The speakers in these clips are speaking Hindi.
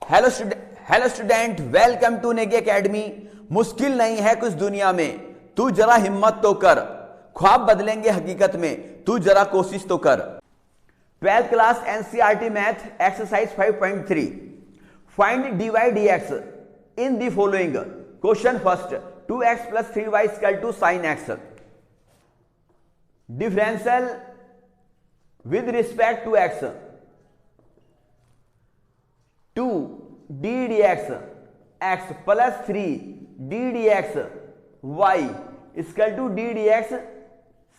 Hello student, welcome to Negi academy. मुश्किल नहीं है कुछ दुनिया में, तू जरा हिम्मत तो कर, ख्वाब बदलेंगे हकीकत में, तू जरा कोशिश तो कर। 12th class NCERT math exercise 5.3 find dy dx in the following. Question first, 2x plus 3y equal to sin x। Differential with respect to x, 2 d dx x plus 3 d dx y equal to d dx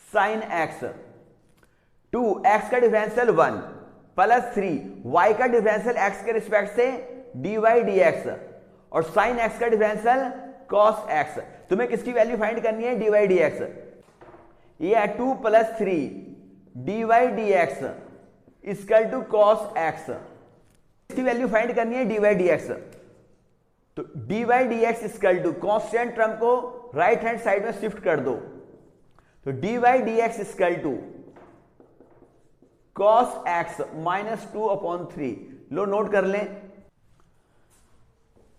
sin x। 2 x का डिफरेंशियल 1 प्लस 3 y का डिफरेंशियल x के रिस्पेक्ट से dy dx और sin x का डिफरेंशियल cos x। तुम्हें किसकी वैल्यू फाइंड करनी है? dy dx। ये है 2 plus 3 dy dx equal to cos x। इसकी वैल्यू फाइंड करनी है dy dx। तो dy dx equal to constant term को राइट हैंड साइड में शिफ्ट कर दो, तो dy dx equal to cos x minus 2/3। लो नोट कर लें।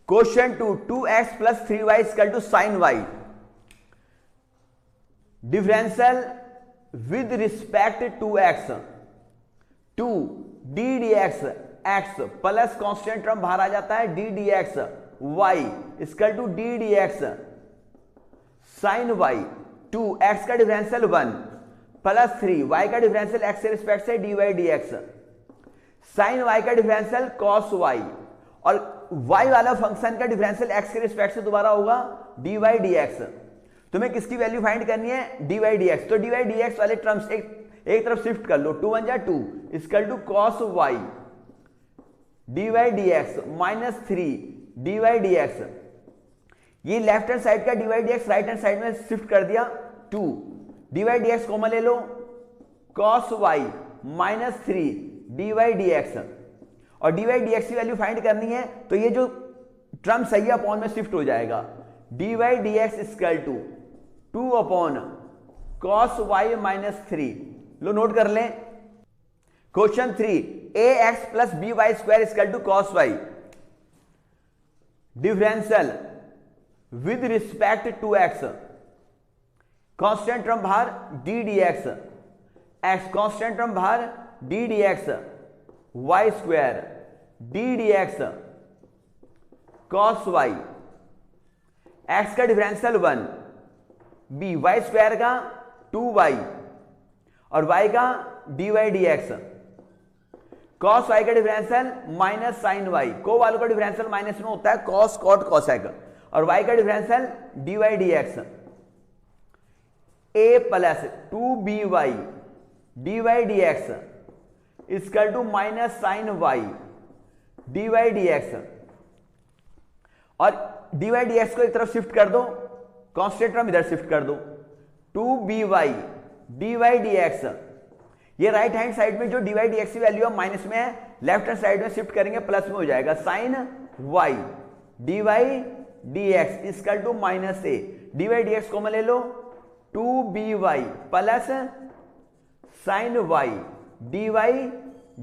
Question 2, 2x plus 3y equal to sin y। Differential with respect to x, 2 d dx x plus constant term बाहर आ जाता है d dx y equal to d dx sin y। 2 x का डिफरेंशियल 1 प्लस 3 y का डिफरेंशियल x के रिस्पेक्ट से dy dx sin y का डिफरेंशियल cos y और y वाला फंक्शन का डिफरेंशियल x के रिस्पेक्ट से दोबारा होगा dy dx। तुम्हें किसकी वैल्यू फाइंड करनी है? dy dx। तो dy dx वाले टर्म्स एक तरफ शिफ्ट कर लो, 2 1 जा 2 equal to cos y dy dx minus 3 dy dx। ये लेफ्ट हैंड साइड का dy dx right hand side में शिफ्ट कर दिया, 2 dy dx कॉमन ले लो, cos y minus 3 dy dx और dy dx की वैल्यू फाइंड करनी है तो ये जो टर्म सही है अपॉन में शिफ्ट हो जाएगा, dy dx equal to 2 upon cos y minus 3। लो नोट कर लें। Question 3, ax plus by square equal to cos y। Differential with respect to x, constant term बाहर d dx x constant term बाहर d dx y square d dx cos y। x का डिफरेंशियल 1 b y स्क्वायर का 2y और y का dy dx cos y का डिफरेंशियल माइनस sin y। को वालों का डिफरेंशियल माइनस में होता है cos cot cosec और y का differential dy dx a plus 2by dy dx equal to minus sin y dy dx और dy dx को एक तरफ शिफ्ट कर दो, कांस्टेंट टर्म इधर शिफ्ट कर दो, 2by dy dx। ये राइट हैंड साइड में जो dy dx की वैल्यू है माइनस में है, लेफ्ट हैंड साइड में शिफ्ट करेंगे प्लस में हो जाएगा, sin y dy dx equal to minus a। dy dx को मैं ले लो, 2by plus sin y dy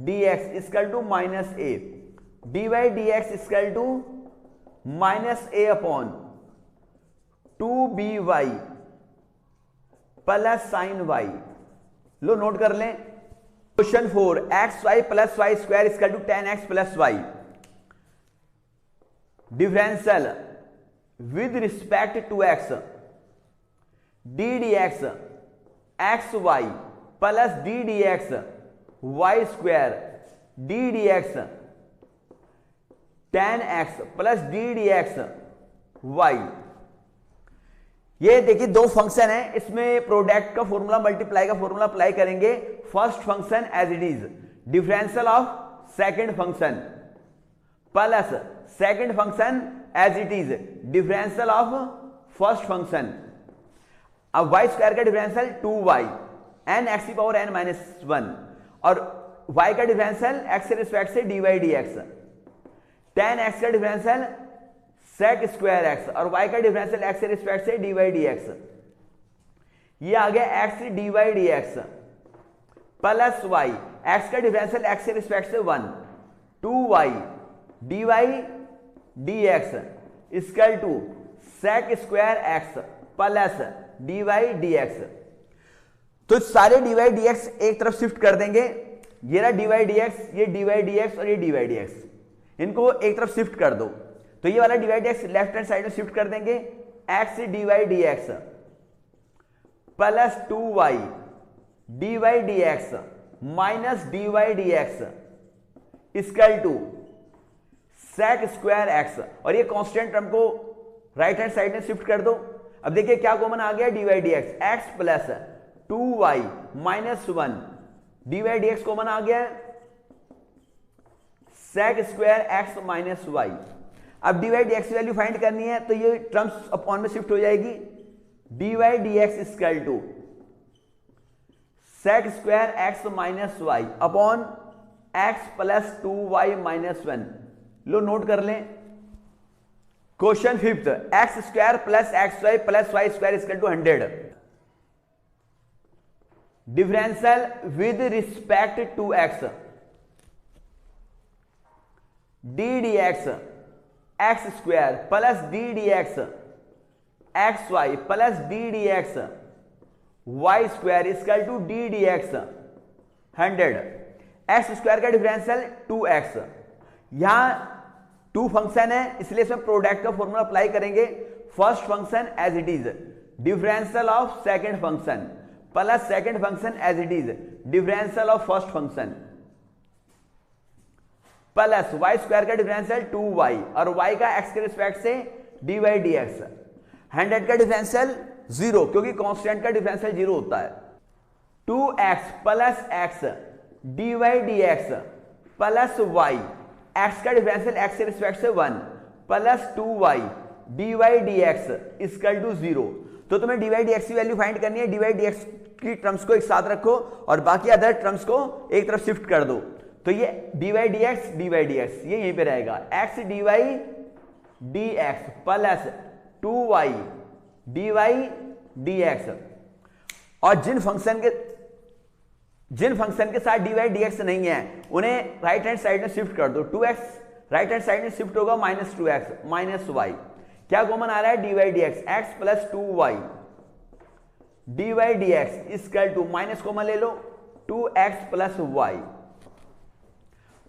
dx equal to minus a। dy dx equal to minus a upon 2by plus sin y। लो नोट कर लें। Question 4, xy plus y square equal to 10x plus y। Differential with respect to x, d dx xy plus d dx y square d dx 10x plus d dx y। ये देखिए दो फंक्शन है, इसमें प्रोडक्ट का फॉर्मूला मल्टीप्लाई का फॉर्मूला अप्लाई करेंगे। First function as it is, differential of second function plus second function as it is differential of first function. अब y स्क्वायर का डिफरेंशियल 2y n x की पावर n माइनस 1 और y का डिफरेंशियल x के रिस्पेक्ट से dy dx, 10x का डिफरेंशियल sec स्क्वायर x और y का डिफरेंशियल x के रिस्पेक्ट से dy dx। ये आ गया x dy dx plus y, x का डिफरेंशियल x के रिस्पेक्ट से 1, 2y d y d x equal to sec square x plus d y d x. तो सारे डी वाई डी एक्स एक तरफ शिफ्ट कर देंगे, ये रहा डी वाई डी एक्स, ये डी वाई डी एक्स और ये डी वाई डी एक्स, इनको एक तरफ शिफ्ट कर दो। तो ये वाला d y d x left hand side में शिफ्ट कर देंगे, x d y d x plus 2y d y d x minus d y d x equal to sec square x, और ये कांस्टेंट टर्म को राइट हैंड साइड में शिफ्ट कर दो। अब देखिए क्या कॉमन आ गया, d y d x, x plus 2y minus 1 d y d x common आ गया, सेक स्क्वायर एक्स माइनस वाई। अब d y d x value find करनी है, तो ये टर्म्स अपॉन में शिफ्ट हो जाएगी, d y d x equal to sec square x minus y upon x plus 2y minus 1। लो नोट कर लें, question fifth, x square plus x y plus y square equal to 100। Differential with respect to x, d d x x square plus d d x x y plus d d x y square equal to d d x 100। X square का डिफरेंशियल 2x, यहां 2 फंक्शन है इसलिए इसमें प्रोडक्ट का फॉर्मूला अप्लाई करेंगे। First function as it is differential of second function plus second function as it is differential of first function plus y square का डिफरेंशियल 2y और y का x के रिस्पेक्ट से dy dx। 100 का डिफरेंशियल 0 क्योंकि कांस्टेंट का डिफरेंशियल 0 होता है। 2x plus x dy dx plus y, x का डिफरेंशियल x के रिस्पेक्ट से 1 plus 2y dy dx equal to 0। तो तुम्हें dy dx की वैल्यू फाइंड करनी है, dy dx की टर्म्स को एक साथ रखो और बाकी अदर टर्म्स को एक तरफ शिफ्ट कर दो। तो ये dy dx ये यहीं पे रहेगा, x dy dx plus 2y dy dx। और जिन फंक्शन के साथ dy dx नहीं है उन्हें राइट हैंड साइड में शिफ्ट कर दो। 2x राइट हैंड साइड में शिफ्ट होगा माइनस 2x माइनस y। क्या कॉमन आ रहा है, dy dx x plus 2y dy dx equal to minus common ले लो 2x प्लस y,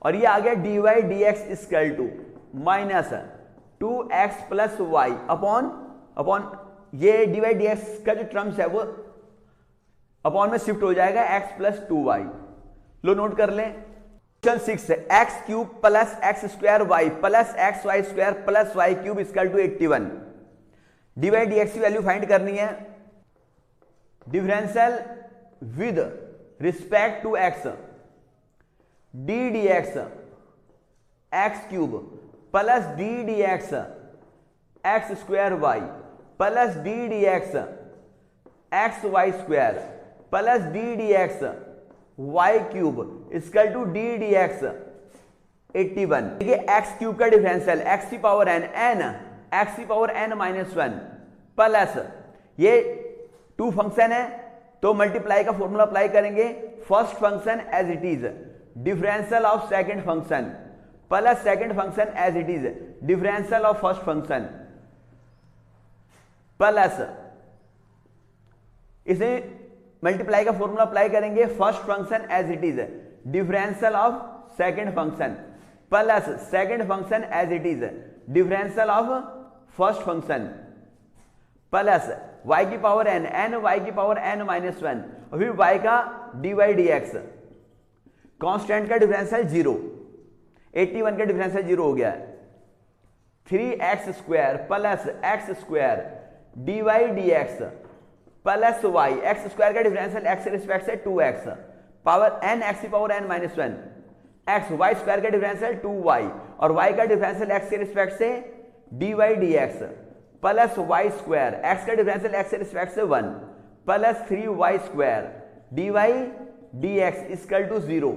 और ये आ गया dy dx equal to minus 2x plus y upon ये dy dx का जो टर्म्स है वो अपॉन में शिफ्ट हो जाएगा x प्लस 2y। लो नोट कर लें, क्वेश्चन 6 है, x cube plus x square y plus x y square plus y cube equal to 81। dy dx की वैल्यू फाइंड करनी है। Differential with respect to x, d d x x cube plus d d x x square y plus d d x x y square plus d d x y cube equal to d d x 81। देखिए एक्स क्यूब का डिफरेंशियल एक्स की पावर एन एक्स की पावर एन माइनस 1 प्लस ये 2 फंक्शन है तो मल्टीप्लाई का फॉर्मूला अप्लाई करेंगे। First function as it is differential of second function plus second function as it is differential of first function plus इसे मल्टीप्लाई का फॉर्मूला अप्लाई करेंगे। First function as it is differential of second function plus second function as it is differential of first function plus y की पावर n y की पावर n माइनस 1 और फिर y का dy dx। कांस्टेंट का डिफरेंशियल 0, 81 का डिफरेंशियल 0 हो गया है। 3x square plus x square dy dx plus y, x square का डिफरेंशियल x के रिस्पेक्ट से 2x पावर n x की power n minus 1 x, y square का डिफरेंशियल 2y और y का डिफरेंशियल x के रिस्पेक्ट से dy dx plus y square, x का डिफरेंशियल x के रिस्पेक्ट से 1 plus 3y square dy dx equal to 0।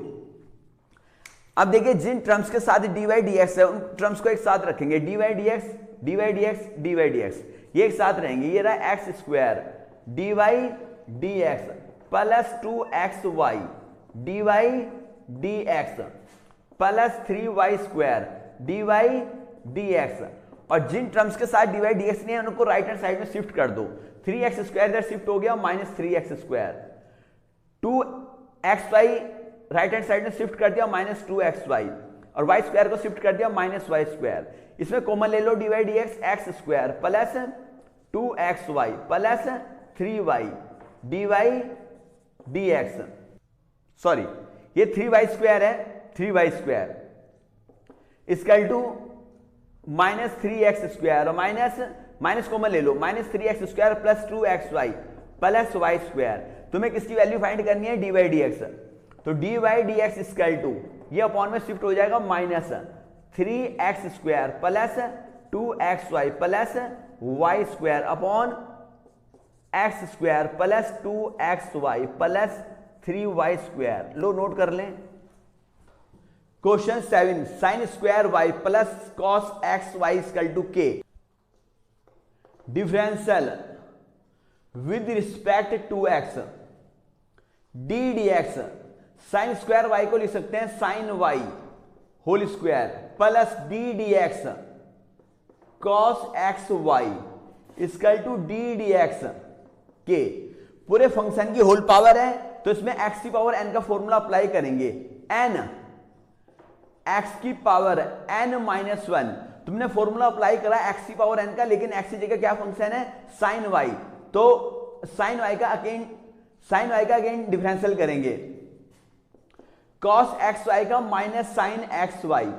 अब देखिए जिन टर्म्स के साथ dy dx है उन टर्म्स को एक साथ रखेंगे, dy dx ये एक साथ रहेंगे। ये रहा x square dy dx plus 2xy dy dx plus 3y square d y d x, और जिन टर्म्स के साथ डी वाई डी एक्स नहीं है उनको राइट हैंड साइड में शिफ्ट कर दो। 3x स्क्वायर इधर शिफ्ट हो गया, minus 3x square, 2xy right hand side में शिफ्ट कर दिया, माइनस 2xy, और y स्क्वायर को शिफ्ट कर दिया, माइनस y स्क्वायर। इसमें कॉमन ले लो, d y d x x square plus 2xy plus 3y d y d x, sorry ये 3y स्क्वायर है, 3y square equal to minus 3x square, और माइनस कॉमन ले लो, minus 3x square plus 2xy plus y square. तुम्हें किसकी वैल्यू फाइंड करनी है, डी वाई डी एक्स, तो d y d x equal to ये अपॉन में शिफ्ट हो जाएगा, minus 3x square plus 2xy plus y square upon x square plus 2xy plus 3y square. लो नोट कर लें। Question 7, sine square y plus cos x y equal to k, differential with respect to x d d x, sine square y को लिख सकते हैं sine y whole square plus d d x cos x y equal to d d x के, पूरे फंक्शन की होल पावर है तो इसमें x की पावर n का फॉर्मूला अप्लाई करेंगे, n x की पावर n माइनस 1, तुमने फॉर्मूला अप्लाई करा x की पावर n का, लेकिन x की जगह क्या फंक्शन है साइन y, तो साइन y का अगेन डिफरेंशियल करेंगे, cos एक्स वाई का माइनस साइन एक्स वाई।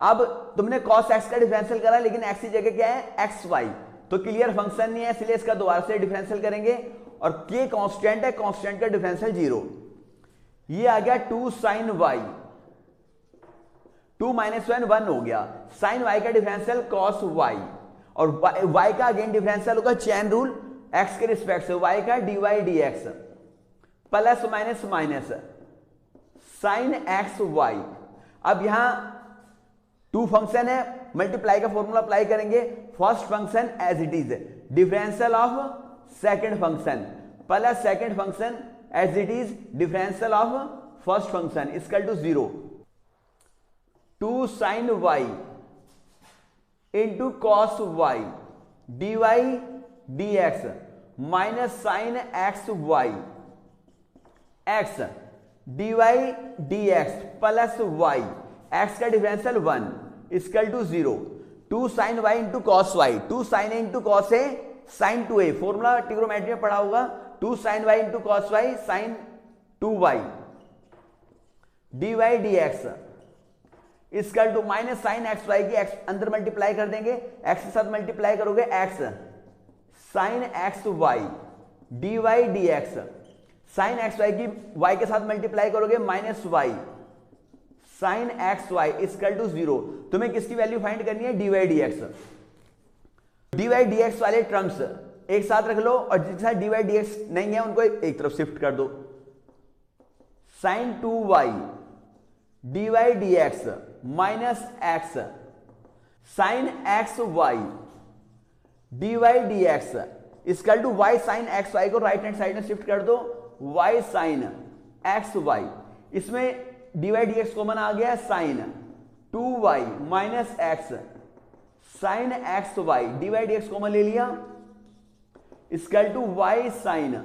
अब तुमने cos x का डिफरेंशियल करा लेकिन x की जगह क्या है एक्स वाई, तो क्लियर फंक्शन नहीं है इसलिए इसका दोबारा से डिफरेंशियल करेंगे, और k कांस्टेंट है, कांस्टेंट का डिफरेंशियल 0, ये आ गया 2 साइन y, 2 माइनस 1 हो गया, साइन y का डिफरेंशियल cos y, और y का अगेन डिफरेंशियल होगा चेन रूल, x के रिस्पेक्ट से y का dy dx plus minus minus sine x y. अब यहां 2 फंक्शन है, मल्टीप्लाई का फॉर्मूला अप्लाई करेंगे, first function as it is, differential of second function plus second function as it is differential of first function equal to 0, 2 sine y into cos y d y d x minus sine x y x d y d x plus y, x का differential 1 equal to 0, 2 sine y into cos y, 2 sine a into cos a sine 2a, formula trigonometry में पढ़ा होगा, 2 sine y into cos y sine 2y d y d x equal to minus sine x y की एक्स अंदर मल्टीप्लाई कर देंगे, एक्स के साथ मल्टीप्लाई करोगे x sine x y d y d x, sine x y की y के साथ मल्टीप्लाई करोगे minus y sine x y equal to 0। तुम्हें किसकी वैल्यू फाइंड करनी है, d y d x, d y d x वाले टर्म्स एक साथ रख लो, और जिसके साथ डी वाई डी एक्स नहीं है उनको एक तरफ शिफ्ट कर दो, sine 2y d y d x minus x sine x y d y d x equal to y sine x y को राइट हैंड साइड में शिफ्ट कर दो, y साइन एक्स वाई, इसमें d y d x common आ गया, sine 2y minus x sine x y d y d x common ले लिया, equal to y sine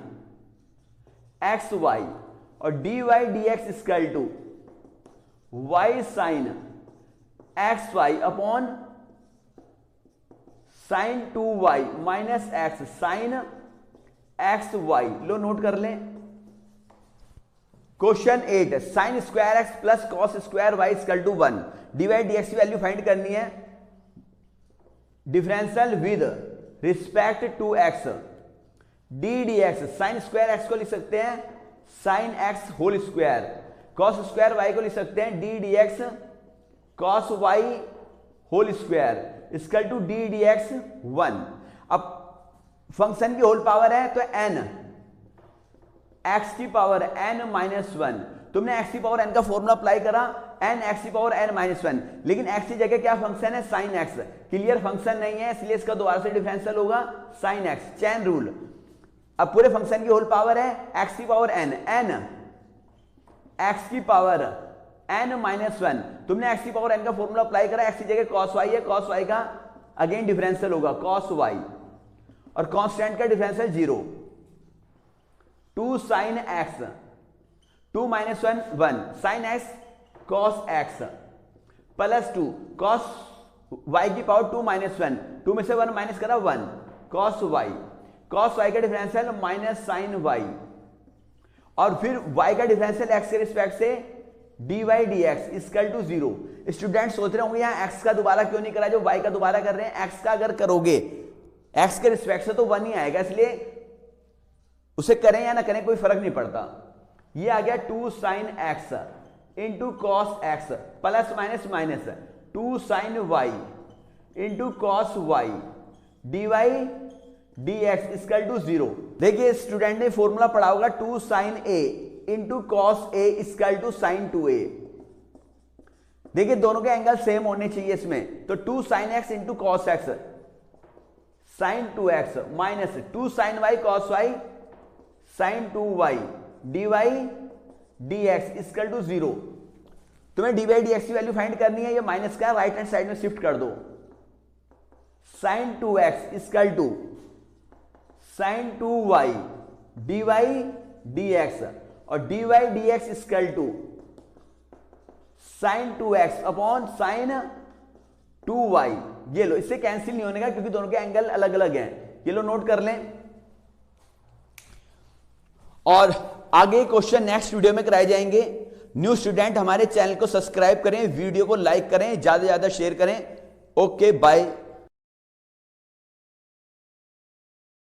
x y, और d y d x equal to y sine x y upon sine 2y minus x sine x y. लो नोट कर लें। Question 8, sine square x plus cos square y equal to 1, d y d x की वैल्यू फाइंड करनी है, differential with respect to x d d x, sine square x को लिख सकते हैं sine x whole square, cos square y को लिख सकते हैं d d x cos Y whole square equal to d d x 1। अब फंक्शन की होल पावर है तो n, x की पावर n माइनस 1, तुमने x की पावर n का फॉर्मूला अप्लाई करा, n x की पावर n माइनस 1, लेकिन x की जगह क्या फंक्शन है साइन x, क्लियर फंक्शन नहीं है इसलिए इसका दोबारा से डिफरेंशियल होगा साइन x, चेन रूल। अब पूरे फंक्शन की होल पावर है x की पावर n, n x की पावर n माइनस 1, तुमने x की पावर n का फॉर्मूला अप्लाई करा, x की जगह cos y है, cos y का अगेन डिफरेंशियल होगा cos y, और कांस्टेंट का differential 0, 2 sin x, 2 minus 1 1 sin x cos x plus 2 cos y की पावर 2 minus 1, 2 में से 1 माइनस करा 1 cos y, cos y का डिफरेंशियल माइनस sin y, और फिर y का डिफरेंशियल x के रिस्पेक्ट से dy dx equal to 0। Student सोच रहे होंगे यहाँ x का दोबारा क्यों नहीं करा, जो y का दोबारा कर रहे हैं। x का अगर करोगे x के रिस्पेक्ट से तो 1 ही आएगा, इसलिए उसे करें या ना करें कोई फर्क नहीं पड़ता। ये आ गया 2 sin x into cos x plus minus minus 2 sin y into cos y d y d x equal to 0। देखिए स्टूडेंट ने फॉर्मूला पढ़ा होगा 2 sin a into cos a equal to sin 2a। देखिए दोनों के एंगल सेम होने चाहिए इसमें, तो 2 sin x into cos x sin 2x minus 2 sin y cos y sin 2y dy dx equal to 0। तुम्हें dy dx की वैल्यू फाइंड करनी है, ये माइनस का राइट हैंड साइड में शिफ्ट कर दो, sin 2x equal to sin 2y dy dx और dy dx equal to sin 2x upon sin 2y। ये लो, इससे कैंसिल नहीं होने का क्योंकि दोनों के एंगल अलग अलग हैं। ये लो नोट कर लें, और आगे क्वेश्चन नेक्स्ट वीडियो में कराए जाएंगे। न्यू स्टूडेंट हमारे चैनल को सब्सक्राइब करें, वीडियो को लाइक करें, ज्यादा से ज्यादा शेयर करें। Okay bye.